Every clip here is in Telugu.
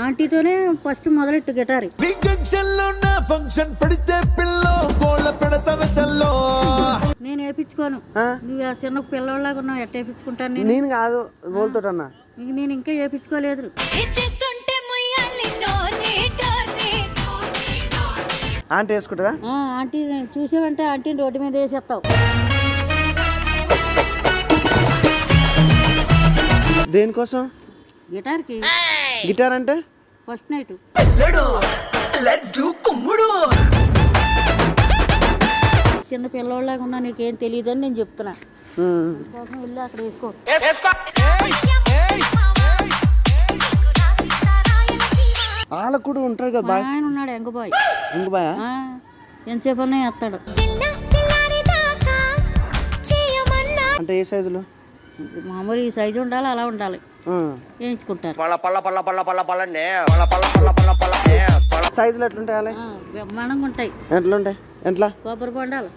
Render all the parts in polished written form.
ఆంటీతోనే ఫస్ట్ మొదలెట్టు గిటార్. నేను వేయించుకోను. నువ్వు ఆ చిన్న పిల్లలాగా ఉన్నావు, ఎట్ట వేయించుకుంటాను నేను కాదు వాళ్ళతోటన్నా. నేను ఇంకా వేయించుకోలేదు. ఆంటీ వేసుకుంటారా? ఆంటీ చూసావంటే ఆంటీని రోడ్డు మీద వేసేస్తావు. దేనికోసం? గిటార్కి. గిటార్ అంటే ఫస్ట్ నైట్. చిన్న పిల్లలాగా ఉన్నా, నీకేం తెలియదని నేను చెప్తున్నా. కోసం వెళ్ళి అక్కడ వేసుకో. వాళ్ళకు కూడా ఉంటారు కదా. ఆయన ఉన్నాడు ఎంగబాయ్. ఎంగబాయ్ ఎంతసేపు అన్నా వేస్తాడు. అంటే ఏ సైజులో? మామూలు ఈ సైజు ఉండాలి, అలా ఉండాలి, వేయించుకుంటారు. సైజులు ఎట్లుంటాయి? బ్రహ్మాండంగా ఉంటాయి. ఎట్లుంటాయి? ఎట్లా? కొబ్బరి బొండాలు.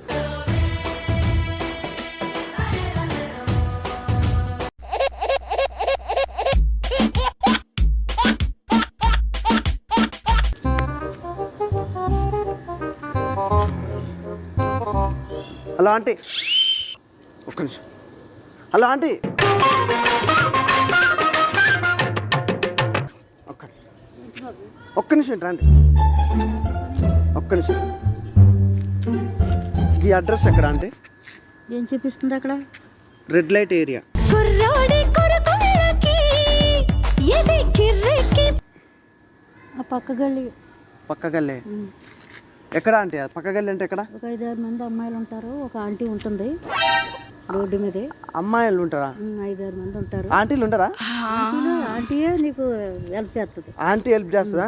హలో ఆంటీ, ఒక్క నిమిషం. హలో ఆంటీ, ఒక్క నిమిషం రండి. ఒక్క నిమిషం. ఈ అడ్రస్ ఎక్కడ ఆంటీ? ఏం చూపిస్తుంది అక్కడ? Red light area. పక్క గల్లీ. పక్క గల్లీ ఎక్కడ ఆంటీ? పక్క గల్లీ అంటే ఎక్కడ? ఒక 5-6 మంది అమ్మాయిలు ఉంటారు, ఒక ఆంటీ ఉంటుంది రోడ్డు మీదే. అమ్మాయిలు ఉంటారా? 5-6 మంది ఉంటారు. ఆంటీలు ఉంటారా? ఆంటీయే నీకు హెల్ప్ చేస్తుంది. ఆంటీ హెల్ప్ చేస్తుందా?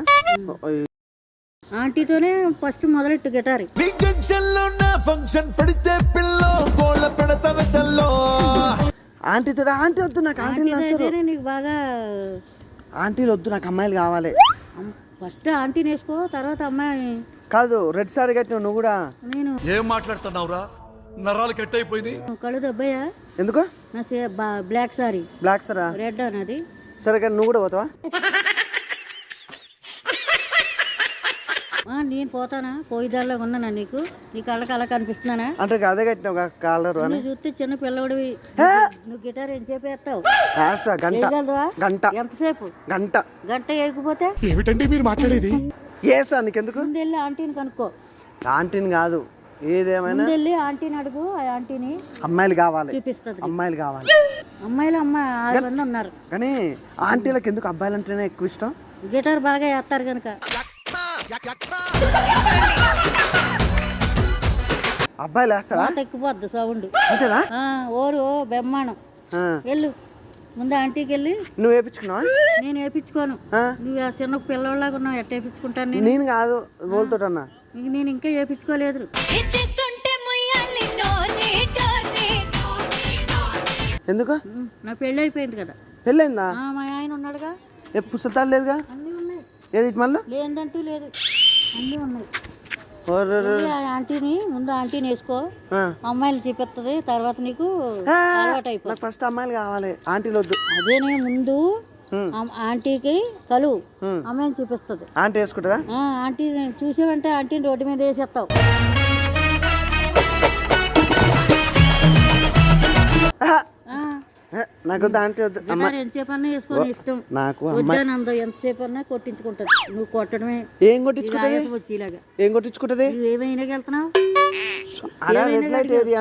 ఆంటీతోనే ఫస్ట్ మొదలెట్టు గిటార్. ఆంటీతో? ఆంటీ వద్దు నాకు, ఆంటీలు నచ్చరు. నీకు బాగా ఆంటీలు వద్దు నాకు, అమ్మాయిలు కావాలి. ఫస్ట్ ఆంటీని వేసుకో, తర్వాత అమ్మాయి. కాదు, రెడ్ సారీ కట్టినావు నువ్వు కూడా. నేను ఏం మాట్లాడుతున్నావురా? నరాలు కట్ అయిపోయింది. కళ్ళు దెబ్బయ్యా. ఎందుకు? నా బ్లాక్ సారీ. బ్లాక్ సారా? రెడ్ అన్నది. సరే కానీ నువ్వు కూడా పోతావా? నేను పోతానా? పోయిదారిలో ఉన్నానా? నీకు నీ కళ్ళకి అలా కనిపిస్తున్నానా? అంటే అదే కట్టినావు కాలర్ అని చూస్తే చిన్న పిల్లడివి. నువ్వు గిటార్ ఎంతసేపు వేస్తావు? గంట. ఎంతసేపు? గంట. గంట వేయకపోతే ఏమిటండి మీరు మాట్లాడేది? ఏసా నీకెందుకు? ముందెళ్ళి ఆంటీని కనుక్కో. ఆంటీని కాదు, ఏదేమైనా ముందెళ్ళి ఆంటీని అడుగు. ఆ ఆంటీని అమ్మాయిలు కావాలి, చూపిస్తుంది. అమ్మాయిలు కావాలి. అమ్మాయిలు 6 మంది ఉన్నారు. కానీ ఆంటీలకు ఎందుకు అబ్బాయిలు అంటేనే ఎక్కువ ఇష్టం? గిటార్ బాగా వేస్తారు కనుక. అబ్బాయిలు వేస్తారా? ఎక్కిపోద్ది సౌండ్. అంతేనా? ఓరు బెమ్మానం. వెళ్ళు ముందు ఆంటీకి వెళ్ళి. నువ్వు వేయించుకున్నావా? నేను వేయించుకోను. నువ్వు ఆ చిన్న పిల్లలాగా ఉన్నావు, ఎట్ట వేయించుకుంటాను? నేను కాదు వాళ్ళతోటన్నా. నేను ఇంకా వేయించుకోలేదు. ఎందుకు? నా పెళ్ళి అయిపోయింది కదా. పెళ్ళైందా? మా ఆయన ఉన్నాడుగా. పుస్తకాలు లేదుగా? అన్నీ ఉన్నాయి. ఏది మళ్ళీ? లేదంటూ లేదు, అన్నీ ఉన్నాయి. ఆంటీని ముందు ఆంటీని వేసుకో, అమ్మాయిలు చూపిస్తుంది. తర్వాత నీకు అలవాటు అయిపోతుంది. ఫస్ట్ అమ్మాయిలు కావాలి, ఆంటీలు వద్దు. అదేనే ముందు ఆంటీకి కలువు, అమ్మాయిని చూపిస్తుంది. ఆంటీ వేసుకుంటారా? ఆంటీ చూసావంటే ఆంటీని రోడ్డు మీద వేసేస్తావు. నాకు ఆంటీ వద్దు. ఎంతసేపు అన్నా వేసుకొని ఇష్టం నాకు. వద్దానందో ఎంతసేపు అన్నా కొట్టించుకుంటది. నువ్వు కొట్టడమే. ఏం కొట్టించుకుంటది? వచ్చేలాగా ఏం కొట్టించుకుంటది? ఏమైనా వెళ్తున్నావు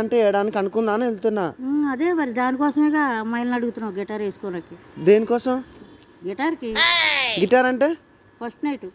అంటే వేయడానికి అనుకుందా అని వెళ్తున్నా. అదే మరి దానికోసమేగా అమ్మాయిలను అడుగుతున్నావు గిటార్ వేసుకోడానికి. దేనికోసం? గిటార్కి. గిటార్ అంటే ఫస్ట్ నైట్.